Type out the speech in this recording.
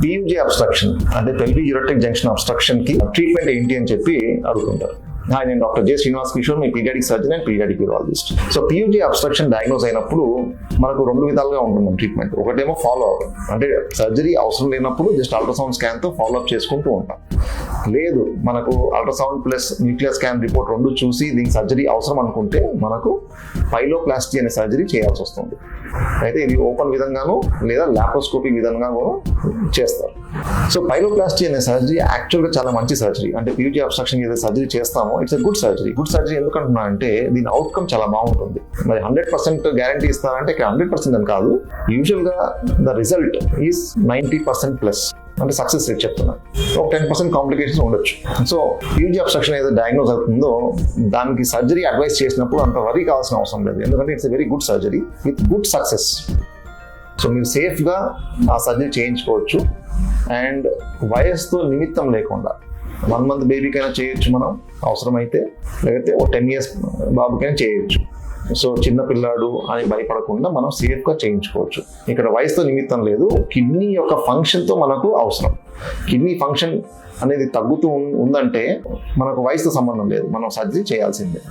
PUJ obstruction అంటే pelvic ureteric junction obstruction కి treatment ఏంటి అని చెప్పి అడుగుతుంటారు. నేను డాక్టర్ జె శ్రీనివాస్ కిషోర్, మీ paediatric surgeon and paediatric urologist. So PUJ obstruction diagnose అయినప్పుడు మనకు 2 విధాలుగా ఉంటుంది ట్రీట్మెంట్. ఒకటేమో ఫాలో అప్, అంటే సర్జరీ అవసరం లేనప్పుడు జస్ట్ అల్ట్రాసౌండ్ స్కాన్ తో ఫాలో అప్ చేసుకుంటూ ఉంటాం. లేదు, మనకు ultrasound plus nuclear scan report 2 చూసి దీనికి సర్జరీ అవసరం అనుకుంటే మనకు పైలోప్లాస్టీ అనే సర్జరీ చేయాల్సి వస్తుంది. అయితే ఇది ఓపెన్ విధంగాను లేదా లాప్రోస్కోపిక్ విధంగా కూడా చేస్తారు. సో పైలోప్లాస్టీ అనే సర్జరీ యాక్చువల్గా చాలా మంచి సర్జరీ. అంటే PUJ అబ్స్ట్రక్షన్ ఏదైతే సర్జరీ చేస్తామో it's a good surgery. Good surgery ఎందుకంటున్నా అంటే దీని అవుట్కమ్ చాలా బాగుంటుంది. మరి 100% గ్యారంటీ ఇస్తారంటే 100% అని కాదు, యూజువల్ గా ద రిజల్ట్ ఈస్ 90% ప్లస్, అంటే సక్సెస్ రేట్ చెప్తున్నా. ఒక 10% కాంప్లికేషన్స్ ఉండొచ్చు. సో PUJ అబ్స్ట్రక్షన్ ఏదైతే డయాగ్నోస్ అవుతుందో దానికి సర్జరీ అడ్వైస్ చేసినప్పుడు అంత వరీ కావాల్సిన అవసరం లేదు, ఎందుకంటే it's a very good surgery with good success. So మీరు సేఫ్గా ఆ సర్జరీ చేయించుకోవచ్చు. అండ్ వయసుతో నిమిత్తం లేకుండా 1 month బేబీకైనా చేయొచ్చు మనం అవసరమైతే, లేకపోతే ఒక 10 years బాబుకైనా చేయొచ్చు. సో చిన్న పిల్లాడు అని భయపడకుండా మనం సేఫ్గా చేయించుకోవచ్చు. ఇక్కడ వయసుతో నిమిత్తం లేదు, కిడ్నీ యొక్క ఫంక్షన్తో మనకు అవసరం. కిడ్నీ ఫంక్షన్ అనేది తగ్గుతూ ఉందంటే మనకు వయసుతో సంబంధం లేదు, మనం సర్జరీ చేయాల్సిందే.